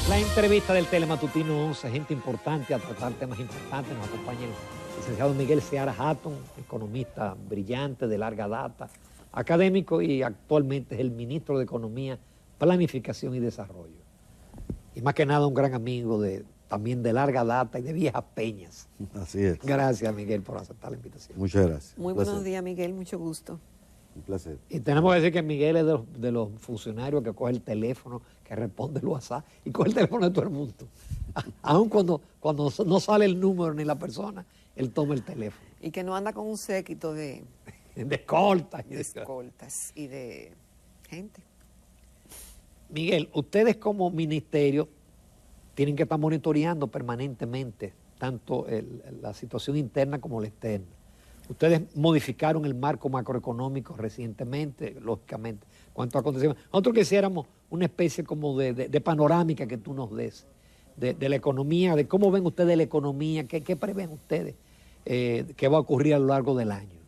La entrevista del Telematutino 11, gente importante a tratar temas importantes. Nos acompaña el licenciado Miguel Seara Hatton, economista brillante de larga data, académico y actualmente es el ministro de Economía, Planificación y Desarrollo. Y más que nada un gran amigo también de larga data y de viejas peñas. Así es. Gracias, Miguel, por aceptar la invitación. Muchas gracias. Muy buenos días, Miguel, mucho gusto. Un placer. Y tenemos que decir que Miguel es de los funcionarios que coge el teléfono, que responde el WhatsApp y coge el teléfono de todo el mundo. Aun cuando no sale el número ni la persona, él toma el teléfono. Y que no anda con un séquito de escoltas. escoltas y de gente. Miguel, ustedes como ministerio tienen que estar monitoreando permanentemente tanto la situación interna como la externa. Ustedes modificaron el marco macroeconómico recientemente, lógicamente, cuanto acontecimientos. Nosotros quisiéramos una especie como de panorámica que tú nos des de la economía, de cómo ven ustedes la economía, qué prevén ustedes que va a ocurrir a lo largo del año.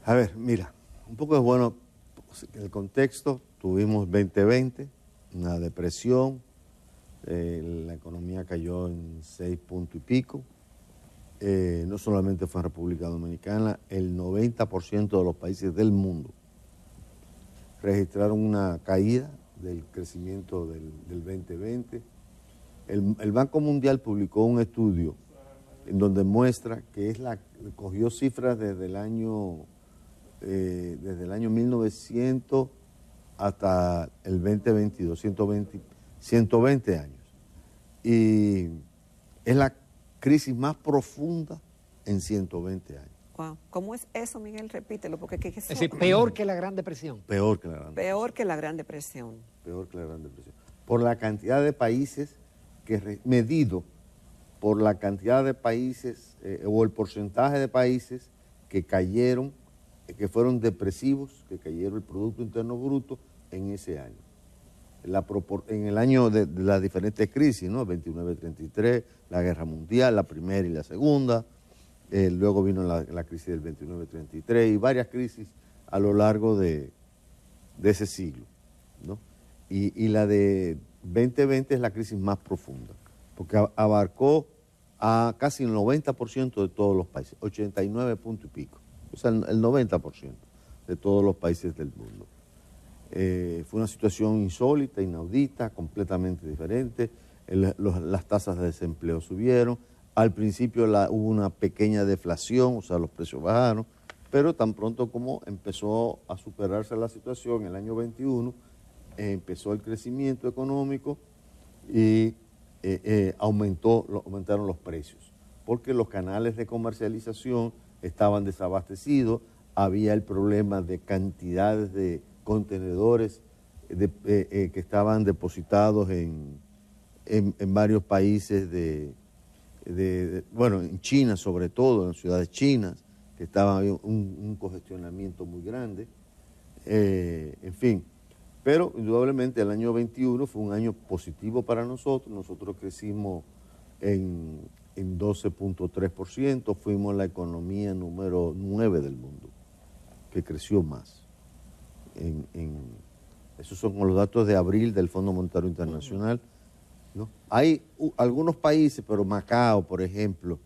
A ver, mira, un poco es bueno el contexto. Tuvimos 2020, una depresión, la economía cayó en 6 puntos y pico. No solamente fue en República Dominicana, el 90% de los países del mundo registraron una caída del crecimiento del 2020. El Banco Mundial publicó un estudio en donde muestra que cogió cifras desde el año 1900 hasta el 2022, 120 años. Y es la crisis más profunda en 120 años. Wow. ¿Cómo es eso, Miguel? Repítelo, porque es decir, peor que la Gran Depresión. Peor que la Gran Depresión. Peor que la Gran Depresión. Peor que la Gran Depresión. Por la cantidad de países medido por la cantidad de países o el porcentaje de países que cayeron, que fueron depresivos, que cayeron el Producto Interno Bruto en ese año. En el año de las diferentes crisis, ¿no? 29-33, la Guerra Mundial, la primera y la segunda, luego vino la crisis del 29-33 y varias crisis a lo largo de ese siglo, ¿no? Y la de 2020 es la crisis más profunda, porque abarcó a casi el 90% de todos los países, 89 puntos y pico, o sea, el 90% de todos los países del mundo. Fue una situación insólita, inaudita, completamente diferente. Las tasas de desempleo subieron. Al principio hubo una pequeña deflación, o sea, los precios bajaron, pero tan pronto como empezó a superarse la situación en el año 21, empezó el crecimiento económico y aumentaron los precios, porque los canales de comercialización estaban desabastecidos, había el problema de cantidades de contenedores que estaban depositados en varios países bueno, en China sobre todo, en ciudades chinas, que había un congestionamiento muy grande, en fin. Pero indudablemente el año 21 fue un año positivo para nosotros crecimos en 12.3%, fuimos la economía número 9 del mundo, que creció más. Esos son los datos de abril del Fondo Monetario Internacional, ¿no? Hay algunos países, pero Macao, por ejemplo,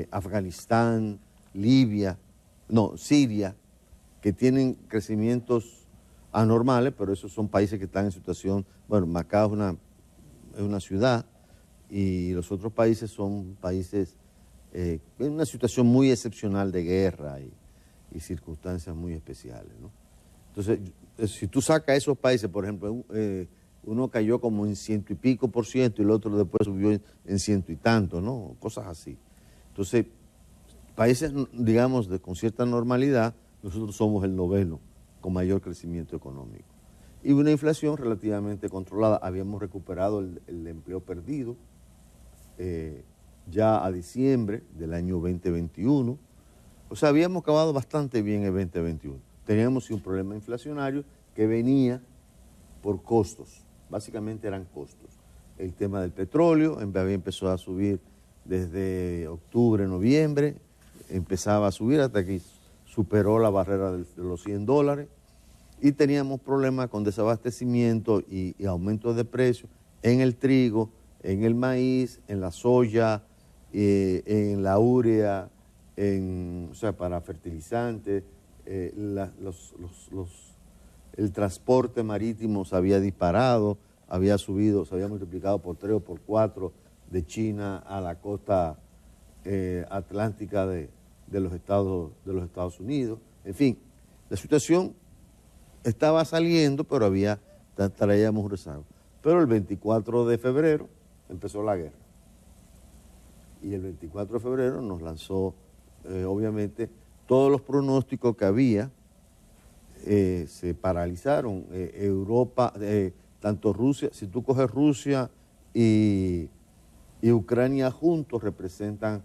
Afganistán, Siria, que tienen crecimientos anormales, pero esos son países que están en situación, bueno, Macao es una ciudad y los otros países son países en una situación muy excepcional de guerra y circunstancias muy especiales, ¿no? Entonces, si tú sacas esos países, por ejemplo, uno cayó como en 100 y pico % y el otro después subió en 100 y tanto, ¿no? Cosas así. Entonces, países, digamos, con cierta normalidad, nosotros somos el 9º con mayor crecimiento económico. Y una inflación relativamente controlada. Habíamos recuperado el empleo perdido ya a diciembre del año 2021. O sea, habíamos acabado bastante bien el 2021. Teníamos un problema inflacionario que venía por costos. Básicamente eran costos. El tema del petróleo había empezado a subir desde octubre, noviembre. Empezaba a subir hasta que superó la barrera de los $100. y teníamos problemas con desabastecimiento y aumento de precios en el trigo, en el maíz, en la soya, en la urea, o sea, para fertilizantes, el transporte marítimo se había disparado, había subido, se había multiplicado por 3 o por 4 de China a la costa atlántica de los Estados Unidos. En fin, la situación estaba saliendo, pero traíamos rezago. Pero el 24 de febrero empezó la guerra. Y el 24 de febrero nos lanzó, obviamente, todos los pronósticos que había, se paralizaron. Europa, tanto Rusia, si tú coges Rusia y Ucrania juntos representan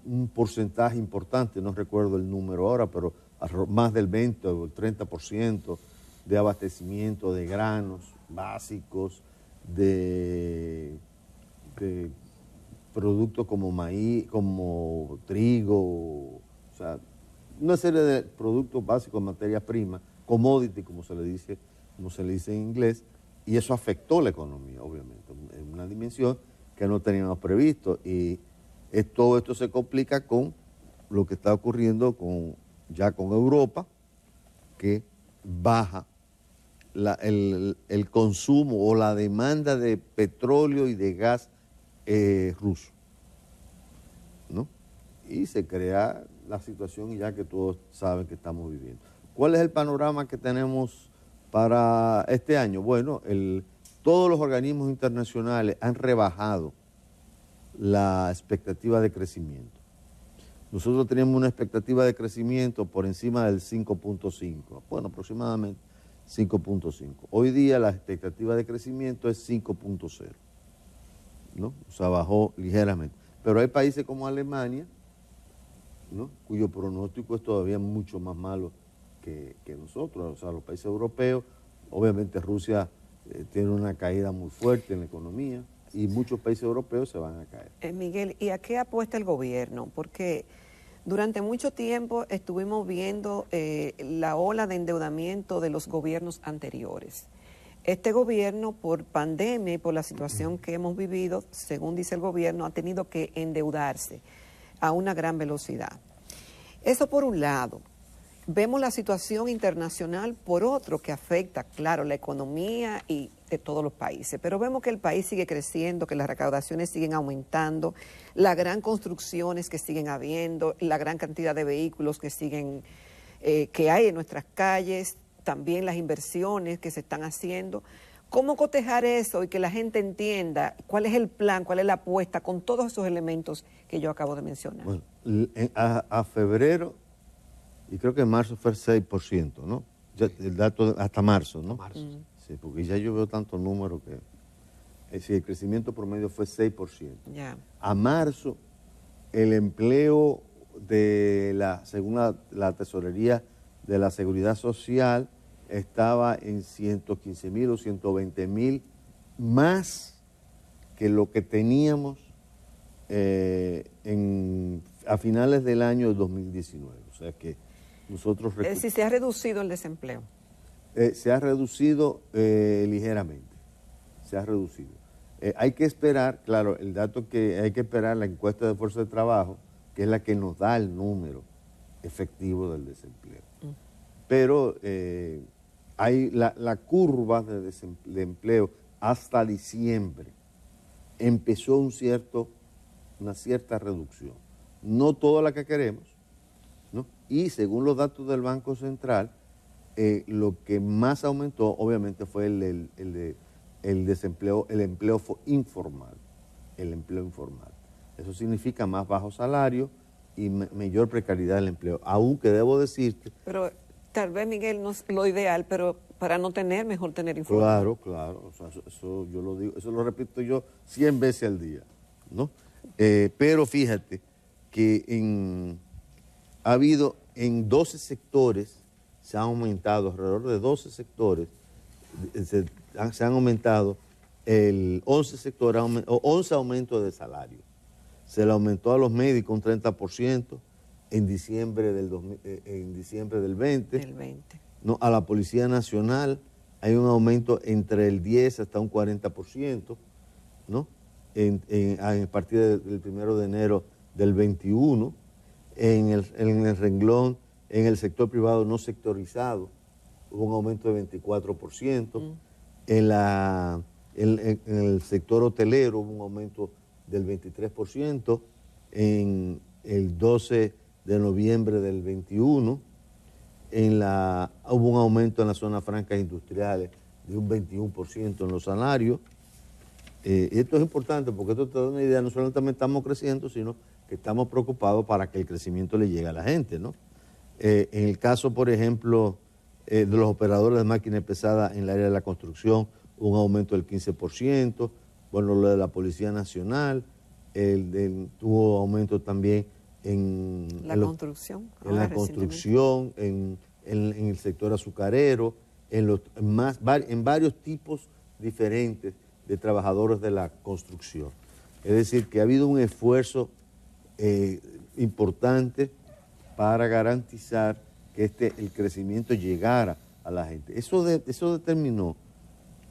un porcentaje importante, no recuerdo el número ahora, pero más del 20 o el 30% de abastecimiento de granos básicos, de productos como maíz, como trigo, o sea, una serie de productos básicos, materias primas, commodity, como se le dice en inglés, y eso afectó la economía, obviamente, en una dimensión que no teníamos previsto. Y todo esto se complica con lo que está ocurriendo ya con Europa, que baja el consumo o la demanda de petróleo y de gas ruso, ¿no? Y se crea la situación ya que todos saben que estamos viviendo. ¿Cuál es el panorama que tenemos para este año? Bueno, todos los organismos internacionales han rebajado la expectativa de crecimiento. Nosotros teníamos una expectativa de crecimiento por encima del 5.5, bueno, aproximadamente 5.5. Hoy día la expectativa de crecimiento es 5.0, ¿no? O sea, bajó ligeramente. Pero hay países como Alemania, ¿no?, cuyo pronóstico es todavía mucho más malo que nosotros, o sea, los países europeos. Obviamente Rusia tiene una caída muy fuerte en la economía y muchos países europeos se van a caer. Miguel, ¿y a qué apuesta el gobierno? Porque durante mucho tiempo estuvimos viendo la ola de endeudamiento de los gobiernos anteriores. Este gobierno, por pandemia y por la situación que hemos vivido, según dice el gobierno, ha tenido que endeudarse a una gran velocidad. Eso por un lado. Vemos la situación internacional por otro, que afecta, claro, la economía y de todos los países, pero vemos que el país sigue creciendo, que las recaudaciones siguen aumentando, las gran construcciones que siguen habiendo, la gran cantidad de vehículos que hay en nuestras calles, también las inversiones que se están haciendo. ¿Cómo cotejar eso y que la gente entienda cuál es el plan, cuál es la apuesta con todos esos elementos que yo acabo de mencionar? Bueno, a febrero, y creo que en marzo fue el 6%, ¿no? Ya, el dato hasta marzo, ¿no? Marzo. Sí, porque ya yo veo tantos números que... el crecimiento promedio fue 6%. Ya. A marzo, el empleo según la tesorería de la Seguridad Social, estaba en 115,000 o 120,000 más que lo que teníamos a finales del año 2019. O sea que nosotros... Es decir, se ha reducido el desempleo. Se ha reducido ligeramente, se ha reducido. Hay que esperar, claro, el dato que hay que esperar, la encuesta de fuerza de trabajo, que es la que nos da el número efectivo del desempleo. Pero hay la curva de empleo hasta diciembre empezó una cierta reducción. No toda la que queremos, ¿no? Y según los datos del Banco Central, lo que más aumentó obviamente fue el desempleo, el empleo informal. El empleo informal. Eso significa más bajo salario y mayor precariedad del empleo. Aunque debo decirte... Pero tal vez, Miguel, no es lo ideal, pero para no tener, mejor tener informal. Claro, claro. O sea, eso yo lo digo, eso lo repito yo 100 veces al día, ¿no? Pero fíjate que ha habido en 12 sectores, se han aumentado, alrededor de 12 sectores, se han aumentado 11 aumentos de salario. Se le aumentó a los médicos un 30% en diciembre del 20. Del 20. ¿no? A la Policía Nacional hay un aumento entre el 10 hasta un 40%, ¿no? A partir del 1 de enero del 21, en el renglón, en el sector privado no sectorizado, hubo un aumento de 24%, en el sector hotelero hubo un aumento del 23%, en el 12 de noviembre del 21, hubo un aumento en las zonas francas industriales de un 21% en los salarios. Esto es importante porque esto te da una idea, no solamente estamos creciendo, sino que estamos preocupados para que el crecimiento le llegue a la gente, ¿no? En el caso, por ejemplo, de los operadores de máquinas pesadas en el área de la construcción, un aumento del 15%, bueno, lo de la Policía Nacional, tuvo aumento también en la construcción, en el sector azucarero, en varios tipos diferentes de trabajadores de la construcción. Es decir, que ha habido un esfuerzo importante para garantizar que el crecimiento llegara a la gente. Eso determinó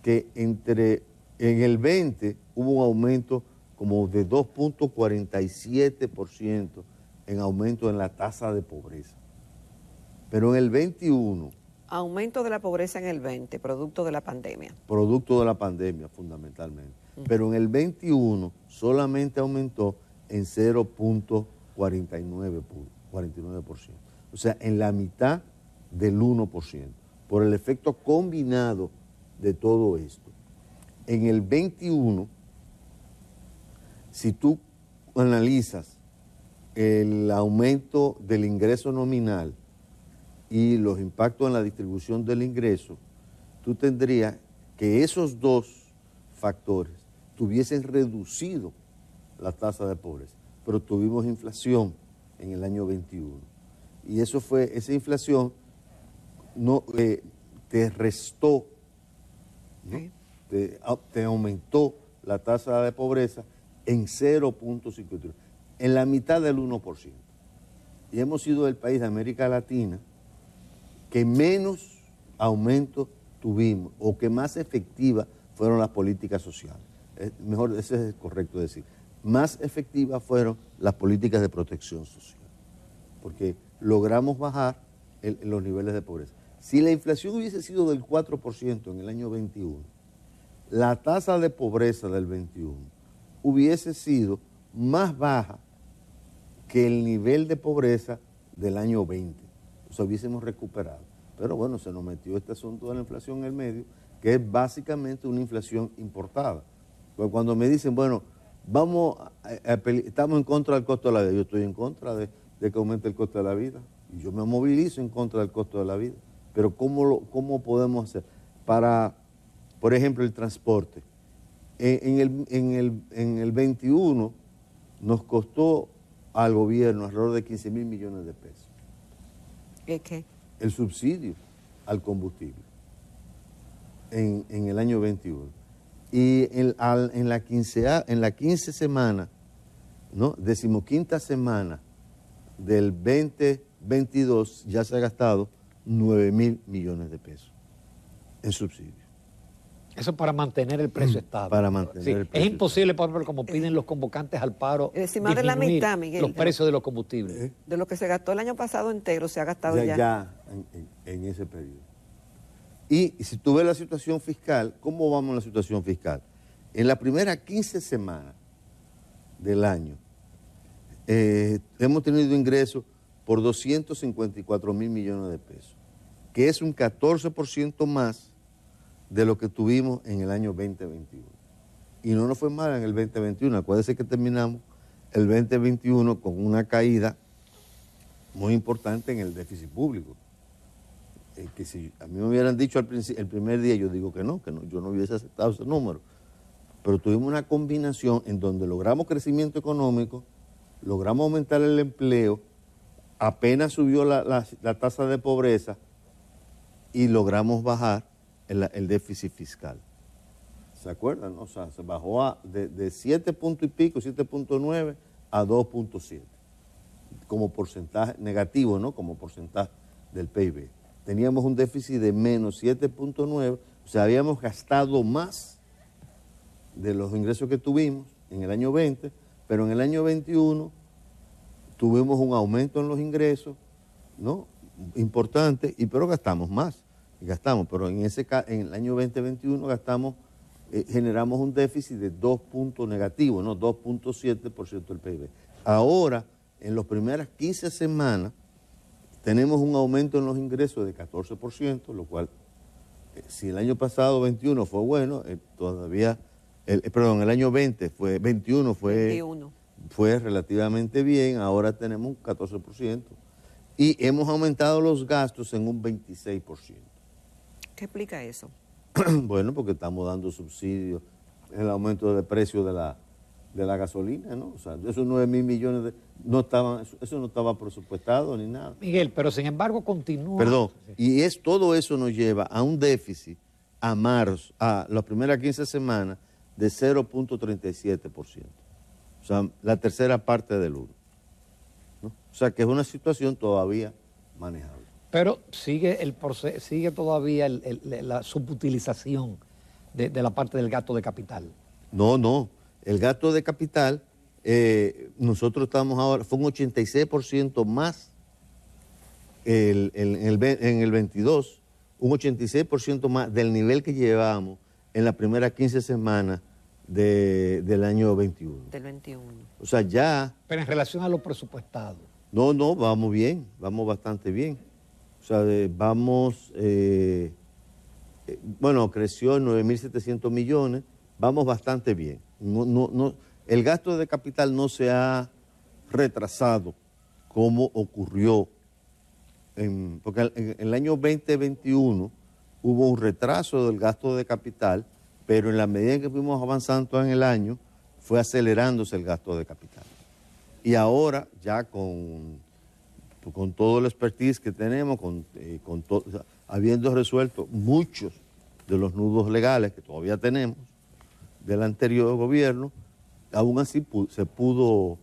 que en el 20 hubo un aumento como de 2.47% en aumento en la tasa de pobreza. Pero en el 21... Aumento de la pobreza en el 20, producto de la pandemia. Producto de la pandemia, fundamentalmente. Pero en el 21 solamente aumentó en 0.49%. O sea, en la mitad del 1%, por el efecto combinado de todo esto. En el 21, si tú analizas el aumento del ingreso nominal y los impactos en la distribución del ingreso, tú tendrías que esos dos factores tuviesen reducido la tasa de pobreza, pero tuvimos inflación en el año 21 y esa inflación no te restó, ¿no? Te aumentó la tasa de pobreza en 0.53, en la mitad del 1%. Y hemos sido el país de América Latina que menos aumento tuvimos o que más efectivas fueron las políticas sociales. Mejor, ese es correcto decir. Más efectivas fueron las políticas de protección social, porque logramos bajar los niveles de pobreza. Si la inflación hubiese sido del 4% en el año 21, la tasa de pobreza del 21 hubiese sido más baja que el nivel de pobreza del año 20. O sea, hubiésemos recuperado. Pero bueno, se nos metió este asunto de la inflación en el medio, que es básicamente una inflación importada. Pues cuando me dicen, bueno, estamos en contra del costo de la vida, yo estoy en contra de que aumente el costo de la vida. Y yo me movilizo en contra del costo de la vida. Pero ¿cómo podemos hacer? Para, por ejemplo, el transporte. En el 21 nos costó al gobierno alrededor de 15 mil millones de pesos. ¿Qué? El subsidio al combustible en el año 21. Y en la 15 semana, ¿no? 15ª semana del 2022 ya se ha gastado 9 mil millones de pesos en subsidios. Eso para mantener el precio estable. Para mantener el precio es imposible, por ejemplo, como piden los convocantes al paro, es decir, más de la mitad, Miguel, los precios de los combustibles. De lo que se gastó el año pasado entero, se ha gastado ya. En ese periodo. Y si tú ves la situación fiscal, ¿cómo vamos en la situación fiscal? En la primera 15 semanas del año, hemos tenido ingresos por 254 mil millones de pesos, que es un 14% más de lo que tuvimos en el año 2021. Y no nos fue mal en el 2021. Acuérdense que terminamos el 2021 con una caída muy importante en el déficit público. Que si a mí me hubieran dicho el primer día, yo digo que no, yo no hubiese aceptado ese número. Pero tuvimos una combinación en donde logramos crecimiento económico, logramos aumentar el empleo, apenas subió la tasa de pobreza y logramos bajar el déficit fiscal. ¿Se acuerdan? O sea, se bajó de 7 puntos y pico, 7.9 a 2.7, como porcentaje negativo, ¿no? Como porcentaje del PIB. teníamos un déficit de menos 7.9, o sea, habíamos gastado más de los ingresos que tuvimos en el año 20, pero en el año 21 tuvimos un aumento en los ingresos, ¿no? Importante, pero gastamos más. Pero en el año 2021 generamos un déficit de 2 puntos negativos, ¿no? 2.7% del PIB. Ahora, en las primeras 15 semanas, tenemos un aumento en los ingresos de 14%, lo cual, si el año pasado 21 fue bueno, el año 21 fue relativamente bien, ahora tenemos un 14%. Y hemos aumentado los gastos en un 26%. ¿Qué explica eso? Bueno, porque estamos dando subsidios en el aumento del precio de la gasolina, ¿no? O sea, esos 9.000 millones eso no estaba presupuestado ni nada. Miguel, pero sin embargo continúa. Perdón, y todo eso nos lleva a un déficit a marzo, a las primeras 15 semanas, de 0.37%. O sea, la tercera parte del 1%. ¿No? O sea, que es una situación todavía manejable. Pero sigue todavía la subutilización de la parte del gasto de capital. No. El gasto de capital, nosotros estamos ahora, fue un 86% más en el 22, un 86% más del nivel que llevábamos en las primeras 15 semanas del año 21. Del 21. O sea, ya... Pero en relación a lo presupuestado. No, vamos bien, vamos bastante bien. O sea, creció en 9.700 millones, vamos bastante bien. El gasto de capital no se ha retrasado como ocurrió, porque en el año 2021 hubo un retraso del gasto de capital, pero en la medida en que fuimos avanzando en el año, fue acelerándose el gasto de capital. Y ahora, ya con todo el expertise que tenemos, habiendo resuelto muchos de los nudos legales que todavía tenemos del anterior gobierno, aún así se pudo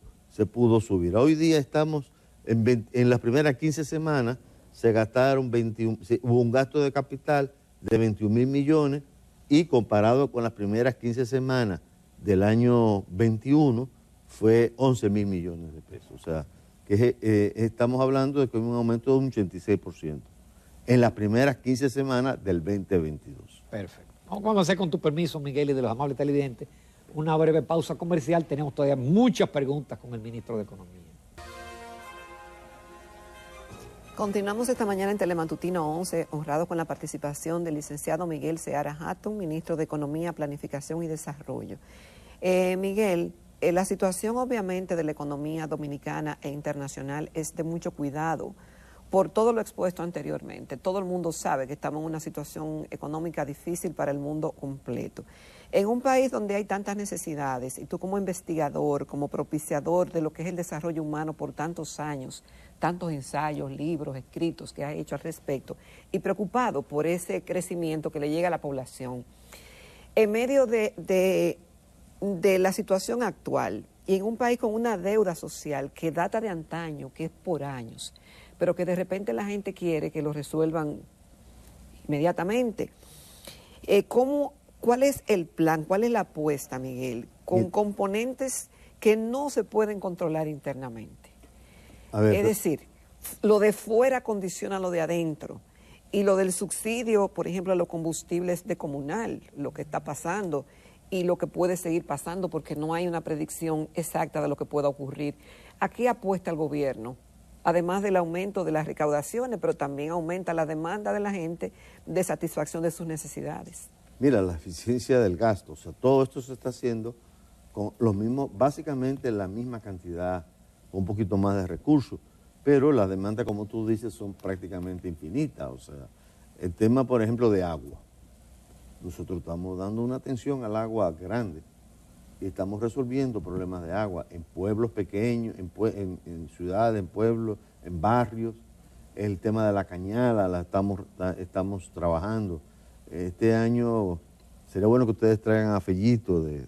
subir. Hoy día estamos, en las primeras 15 semanas, hubo un gasto de capital de 21.000 millones, y comparado con las primeras 15 semanas del año 21, fue 11.000 millones de pesos. O sea, que estamos hablando de que hay un aumento de un 86% en las primeras 15 semanas del 2022. Perfecto. Vamos a hacer, con tu permiso, Miguel, y de los amables televidentes, una breve pausa comercial. Tenemos todavía muchas preguntas con el ministro de Economía. Continuamos esta mañana en Telematutino 11, honrado con la participación del licenciado Miguel Seara Hatton, ministro de Economía, Planificación y Desarrollo. Miguel, la situación obviamente de la economía dominicana e internacional es de mucho cuidado por todo lo expuesto anteriormente. Todo el mundo sabe que estamos en una situación económica difícil para el mundo completo. En un país donde hay tantas necesidades, y tú como investigador, como propiciador de lo que es el desarrollo humano por tantos años, tantos ensayos, libros, escritos que has hecho al respecto, y preocupado por ese crecimiento que le llega a la población, en medio de la situación actual y en un país con una deuda social que data de antaño, que es por años, pero que de repente la gente quiere que lo resuelvan inmediatamente. ¿Cuál es el plan, cuál es la apuesta, Miguel, con componentes que no se pueden controlar internamente? Es decir, lo de fuera condiciona lo de adentro. Y lo del subsidio, por ejemplo, a los combustibles de comunal, lo que está pasando y lo que puede seguir pasando, porque no hay una predicción exacta de lo que pueda ocurrir. ¿A qué apuesta el gobierno? Además del aumento de las recaudaciones, pero también aumenta la demanda de la gente de satisfacción de sus necesidades. Mira, la eficiencia del gasto, o sea, todo esto se está haciendo con los mismos, básicamente la misma cantidad, un poquito más de recursos, pero las demandas, como tú dices, son prácticamente infinitas. O sea, el tema, por ejemplo, de agua. Nosotros estamos dando una atención al agua grande y estamos resolviendo problemas de agua en pueblos pequeños, en ciudades, en pueblos, en barrios. El tema de la cañada la estamos trabajando. Este año sería bueno que ustedes traigan a Fellito de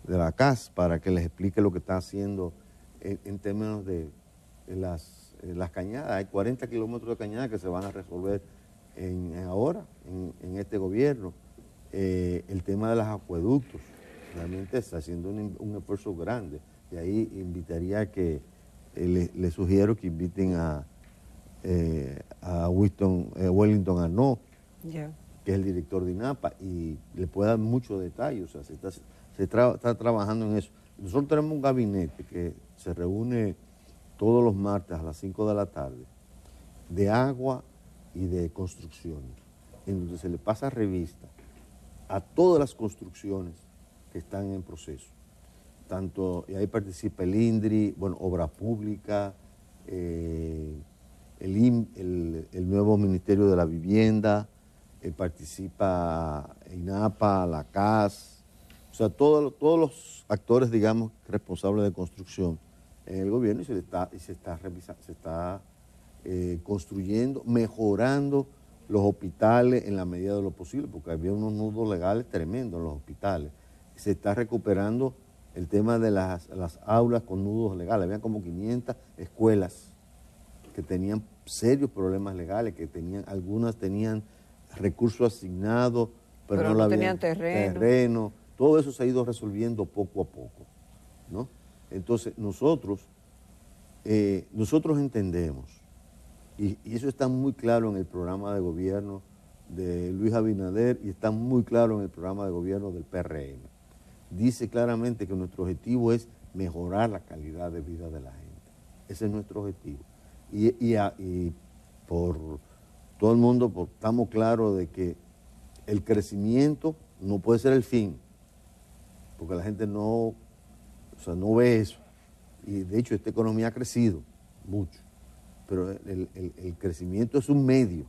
la CAS para que les explique lo que está haciendo en términos de las las cañadas. Hay 40 kilómetros de cañadas que se van a resolver ahora, en este gobierno. El tema de los acueductos, realmente está haciendo un esfuerzo grande. Y ahí invitaría que, le sugiero que inviten a Wellington Arnaud, que es el director de INAPA, y le puede dar muchos detalles. O sea, se está trabajando en eso. Nosotros tenemos un gabinete que se reúne todos los martes a las 5 de la tarde, de agua y de construcciones, en donde se le pasa revista a todas las construcciones que están en proceso. Y ahí participa el INDRI, bueno, Obra Pública, el nuevo Ministerio de la Vivienda, participa INAPA, la CAS, o sea, todos los actores, digamos, responsables de construcción en el gobierno, y se está construyendo, mejorando los hospitales en la medida de lo posible, porque había unos nudos legales tremendos en los hospitales. Se está recuperando el tema de las aulas con nudos legales. Había como 500 escuelas que tenían serios problemas legales, algunas tenían recursos asignados, pero no tenían terreno. Todo eso se ha ido resolviendo poco a poco, ¿no? Entonces, nosotros entendemos, y eso está muy claro en el programa de gobierno de Luis Abinader y está muy claro en el programa de gobierno del PRM. Dice claramente que nuestro objetivo es mejorar la calidad de vida de la gente. Ese es nuestro objetivo. Y por todo el mundo estamos claros de que el crecimiento no puede ser el fin, porque la gente no ve eso. Y de hecho esta economía ha crecido mucho, pero el crecimiento es un medio.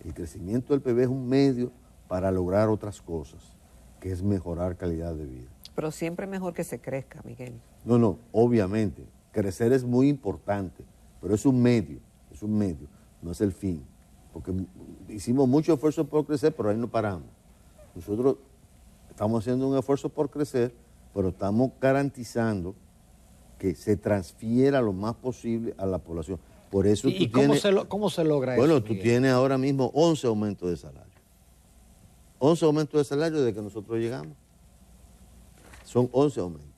El crecimiento del PIB es un medio para lograr otras cosas, que es mejorar calidad de vida. Pero siempre es mejor que se crezca, Miguel. No, obviamente. Crecer es muy importante, pero es un medio, no es el fin. Porque hicimos mucho esfuerzo por crecer, pero ahí no paramos. Nosotros estamos haciendo un esfuerzo por crecer, pero estamos garantizando que se transfiera lo más posible a la población. Por eso ¿Y cómo se logra eso? Bueno, tú tienes ahora mismo 11 aumentos de salario. 11 aumentos de salario desde que nosotros llegamos. Son 11 aumentos.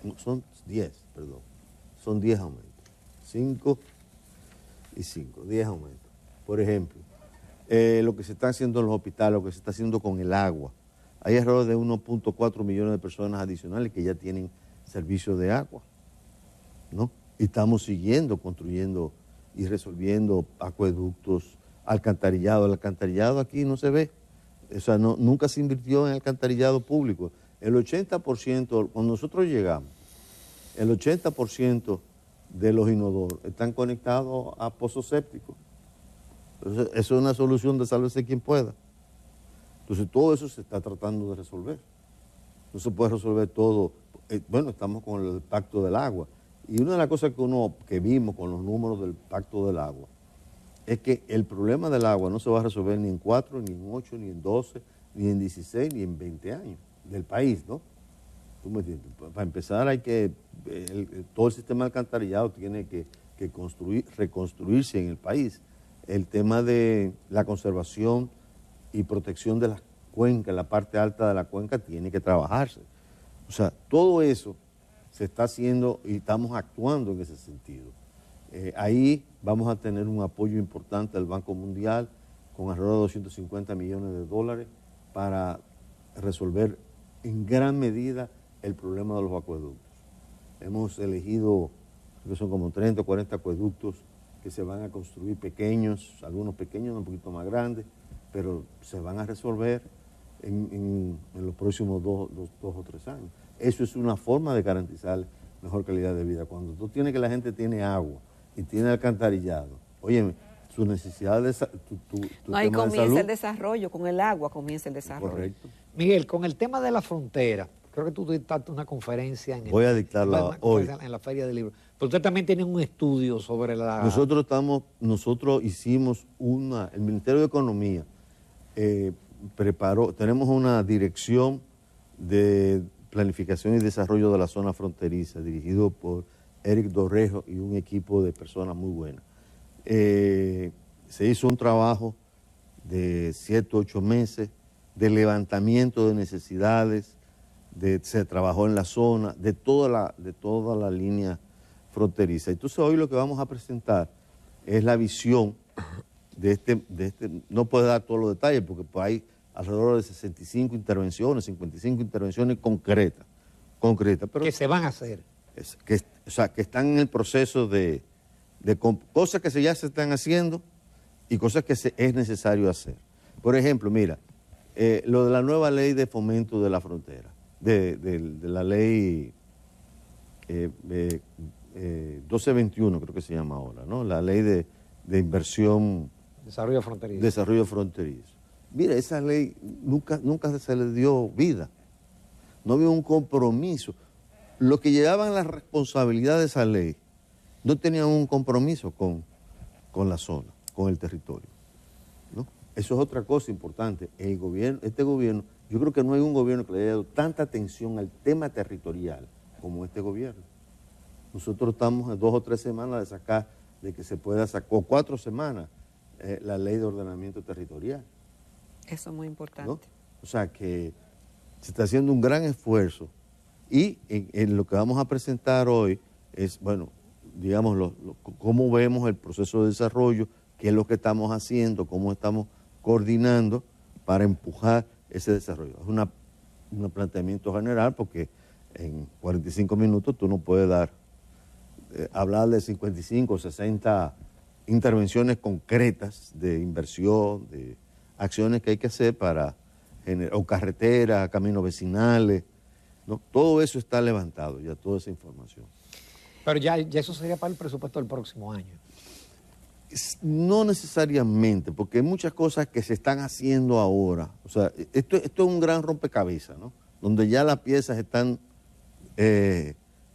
No, son 10, perdón. Son 10 aumentos. 5 y 5, 10 aumentos. Por ejemplo, lo que se está haciendo en los hospitales, lo que se está haciendo con el agua. Hay alrededor de 1.4 millones de personas adicionales que ya tienen servicio de agua, ¿no? Y estamos siguiendo construyendo y resolviendo acueductos, alcantarillado. El alcantarillado aquí no se ve. O sea, nunca se invirtió en alcantarillado público. El 80%, cuando nosotros llegamos, el 80% de los inodoros están conectados a pozos sépticos. Entonces, eso es una solución de sálvese quien pueda. Entonces, todo eso se está tratando de resolver. No se puede resolver todo. Bueno, estamos con el Pacto del Agua. Y una de las cosas que vimos con los números del Pacto del Agua es que el problema del agua no se va a resolver ni en 4, ni en 8, ni en 12, ni en 16, ni en 20 años del país, ¿no? ¿Tú me entiendes? Para empezar todo el sistema de alcantarillado tiene que reconstruirse en el país. El tema de la conservación y protección de las cuencas, la parte alta de la cuenca tiene que trabajarse. O sea, todo eso se está haciendo y estamos actuando en ese sentido. Ahí vamos a tener un apoyo importante del Banco Mundial con alrededor de 250 millones de dólares para resolver en gran medida el problema de los acueductos. Hemos elegido, creo que son como 30 o 40 acueductos que se van a construir pequeños, algunos pequeños, un poquito más grandes, pero se van a resolver en los próximos 2 o 3 años. Eso es una forma de garantizar mejor calidad de vida. Cuando tú tienes que la gente tiene agua y tiene alcantarillado, óyeme, sus necesidades de no, ahí comienza el desarrollo, con el agua comienza el desarrollo. Correcto. Miguel, con el tema de la frontera, creo que tú dictaste una conferencia Voy a dictarla hoy en la Feria del Libro. Pero usted también tiene un estudio sobre la... Nosotros hicimos el Ministerio de Economía tenemos una dirección de planificación y desarrollo de la zona fronteriza, dirigido por Eric Dorrejo y un equipo de personas muy buenas. Se hizo un trabajo de 7 u 8 meses de levantamiento de necesidades, se trabajó en la zona, de toda la línea fronteriza. Entonces hoy lo que vamos a presentar es la visión de este, no puedo dar todos los detalles porque pues, hay alrededor de 65 intervenciones, 55 intervenciones concretas, pero que se van a hacer. O sea, que están en el proceso de cosas que ya se están haciendo y cosas que es necesario hacer. Por ejemplo, mira, lo de la nueva ley de fomento de la frontera, de la ley 1221 creo que se llama ahora, ¿no? La ley de inversión... Desarrollo fronterizo. Mira, esa ley nunca se le dio vida. No había un compromiso. Los que llevaban la responsabilidad de esa ley no tenían un compromiso con la zona, con el territorio, ¿no? Eso es otra cosa importante. Este gobierno, yo creo que no hay un gobierno que le haya dado tanta atención al tema territorial como este gobierno. Nosotros estamos a 2 o 3 semanas de que se pueda sacar, o 4 semanas, la ley de ordenamiento territorial. Eso es muy importante. ¿No? O sea que se está haciendo un gran esfuerzo y en lo que vamos a presentar hoy es, bueno, digamos, cómo vemos el proceso de desarrollo, qué es lo que estamos haciendo, cómo estamos coordinando para empujar ese desarrollo. Es un planteamiento general porque en 45 minutos tú no puedes hablar de 55 o 60 intervenciones concretas de inversión, de acciones que hay que hacer para generar, o carreteras, caminos vecinales, ¿no? Todo eso está levantado, ya toda esa información. Pero ya eso sería para el presupuesto del próximo año. No necesariamente, porque hay muchas cosas que se están haciendo ahora. O sea, esto es un gran rompecabezas, ¿no? Donde ya las piezas están,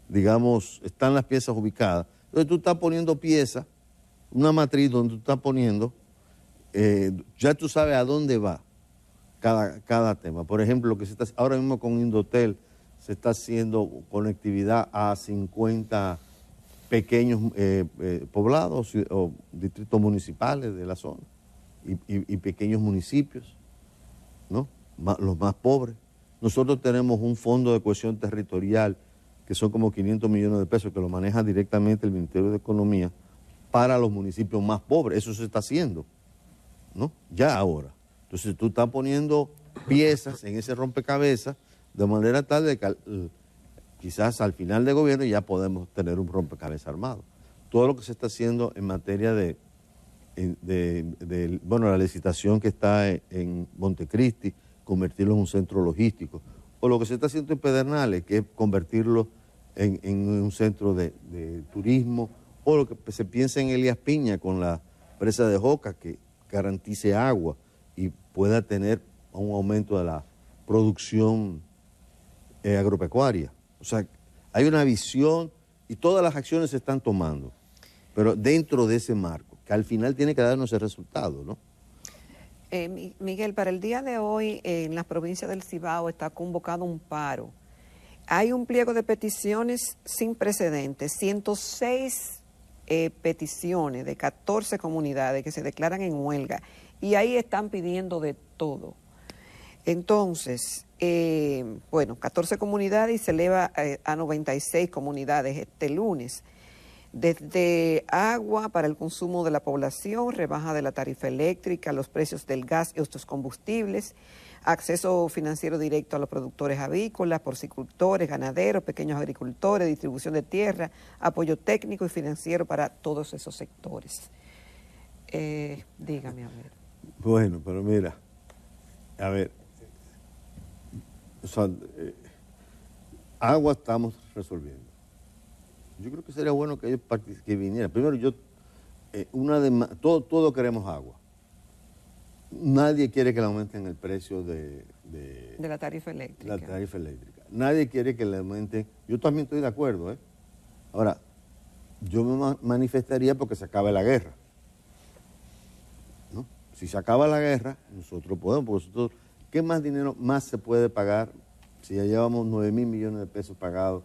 digamos, están las piezas ubicadas. Entonces tú estás poniendo piezas, una matriz donde tú estás poniendo, ya tú sabes a dónde va cada tema. Por ejemplo, lo que se está ahora mismo con Indotel, se está haciendo conectividad a 50 pequeños poblados o distritos municipales de la zona y pequeños municipios, ¿no? Los más pobres. Nosotros tenemos un fondo de cohesión territorial que son como 500 millones de pesos que lo maneja directamente el Ministerio de Economía para los municipios más pobres. Eso se está haciendo, ¿no? Ya ahora. Entonces tú estás poniendo piezas en ese rompecabezas de manera tal de que quizás al final de gobierno ya podemos tener un rompecabezas armado. Todo lo que se está haciendo en materia bueno, la licitación que está en Montecristi, convertirlo en un centro logístico, o lo que se está haciendo en Pedernales, que es convertirlo en un centro de turismo, o lo que se piensa en Elías Piña con la presa de Joca, que garantice agua y pueda tener un aumento de la producción agropecuaria. O sea, hay una visión y todas las acciones se están tomando, pero dentro de ese marco, que al final tiene que darnos el resultado, ¿no? Miguel, para el día de hoy en las provincias del Cibao está convocado un paro. Hay un pliego de peticiones sin precedentes, 106 peticiones de 14 comunidades que se declaran en huelga y ahí están pidiendo de todo. Entonces, bueno, 14 comunidades y se eleva a 96 comunidades este lunes. Desde agua para el consumo de la población, rebaja de la tarifa eléctrica, los precios del gas y otros combustibles, acceso financiero directo a los productores avícolas, porcicultores, ganaderos, pequeños agricultores, distribución de tierra, apoyo técnico y financiero para todos esos sectores. Dígame, a ver. Bueno, pero mira, a ver, o sea, agua estamos resolviendo. Yo creo que sería bueno que ellos que vinieran. Primero, todos queremos agua. Nadie quiere que le aumenten el precio de la tarifa eléctrica. La tarifa eléctrica. Nadie quiere que le aumenten. Yo también estoy de acuerdo, ¿eh? Ahora, yo me manifestaría porque se acabe la guerra, ¿no? Si se acaba la guerra, nosotros podemos, porque nosotros, ¿qué más dinero más se puede pagar si ya llevamos 9.000 millones de pesos pagados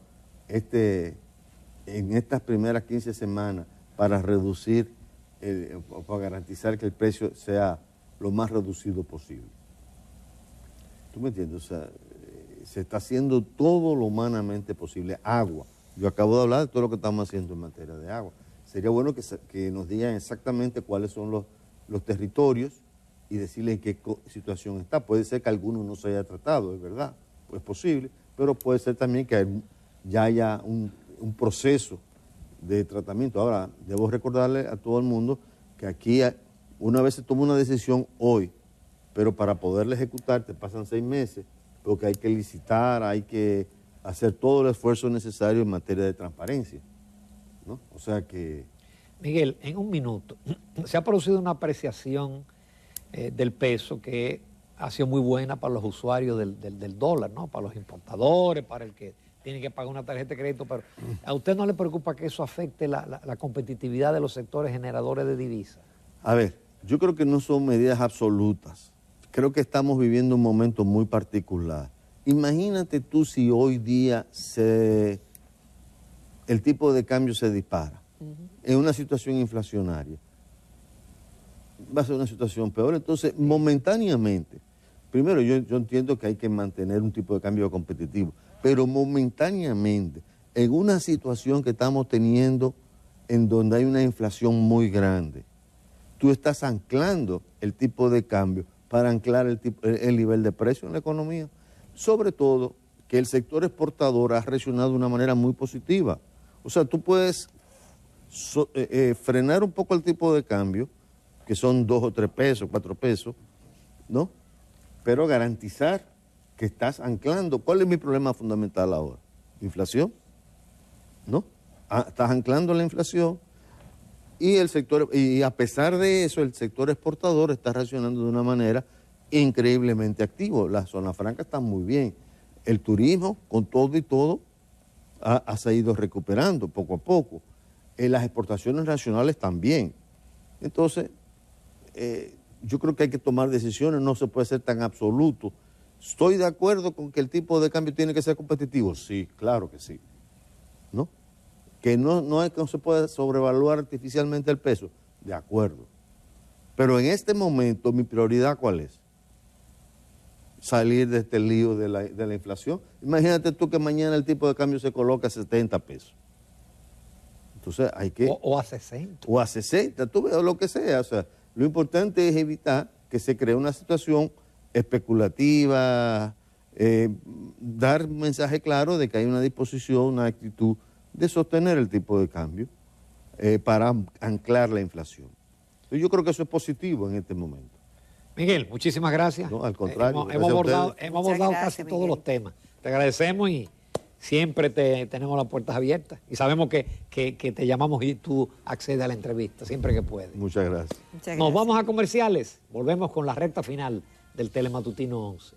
en estas primeras 15 semanas para reducir, o para garantizar que el precio sea lo más reducido posible. ¿Tú me entiendes? O sea, se está haciendo todo lo humanamente posible. Agua. Yo acabo de hablar de todo lo que estamos haciendo en materia de agua. Sería bueno que nos digan exactamente cuáles son los territorios y decirle en qué situación está. Puede ser que alguno no se haya tratado, es verdad, es posible, pero puede ser también que ya haya un proceso de tratamiento. Ahora, debo recordarle a todo el mundo que aquí una vez se toma una decisión hoy, pero para poderla ejecutar te pasan 6 meses, porque hay que licitar, hay que hacer todo el esfuerzo necesario en materia de transparencia, ¿no? O sea que... Miguel, en un minuto, se ha producido una apreciación del peso que ha sido muy buena para los usuarios del dólar, ¿no? Para los importadores, para el que tiene que pagar una tarjeta de crédito, pero ¿a usted no le preocupa que eso afecte la competitividad de los sectores generadores de divisas? A ver, yo creo que no son medidas absolutas. Creo que estamos viviendo un momento muy particular. Imagínate tú si hoy día el tipo de cambio se dispara en una situación inflacionaria. Va a ser una situación peor. Entonces, momentáneamente, primero yo entiendo que hay que mantener un tipo de cambio competitivo, pero momentáneamente, en una situación que estamos teniendo en donde hay una inflación muy grande, tú estás anclando el tipo de cambio para anclar el nivel de precio en la economía. Sobre todo que el sector exportador ha reaccionado de una manera muy positiva. O sea, tú puedes frenar un poco el tipo de cambio, que son 2 o 3 pesos, 4 pesos, ¿no? Pero garantizar que estás anclando. ¿Cuál es mi problema fundamental ahora? Inflación, ¿no? Estás anclando la inflación y a pesar de eso, el sector exportador está reaccionando de una manera increíblemente activo. Las zonas francas están muy bien. El turismo, con todo y todo, ha seguido recuperando poco a poco. Las exportaciones nacionales también. Entonces, yo creo que hay que tomar decisiones, no se puede ser tan absoluto. ¿Estoy de acuerdo con que el tipo de cambio tiene que ser competitivo? Sí, claro que sí. ¿No? Que no se puede sobrevaluar artificialmente el peso. De acuerdo. Pero en este momento, ¿mi prioridad cuál es? Salir de este lío de la inflación. Imagínate tú que mañana el tipo de cambio se coloca a 70 pesos. Entonces hay que... O a 60. O a 60, tú ves, o lo que sea. O sea, lo importante es evitar que se cree una situación especulativa, dar un mensaje claro de que hay una disposición, una actitud de sostener el tipo de cambio para anclar la inflación. Entonces, yo creo que eso es positivo en este momento. Miguel, muchísimas gracias. No, al contrario. Hemos abordado gracias, casi Miguel. todos los temas. Te agradecemos y siempre tenemos las puertas abiertas. Y sabemos que te llamamos y tú accedes a la entrevista siempre que puedes. Muchas gracias. Muchas Nos gracias. vamos a comerciales. Volvemos con la recta final del Telematutino 11.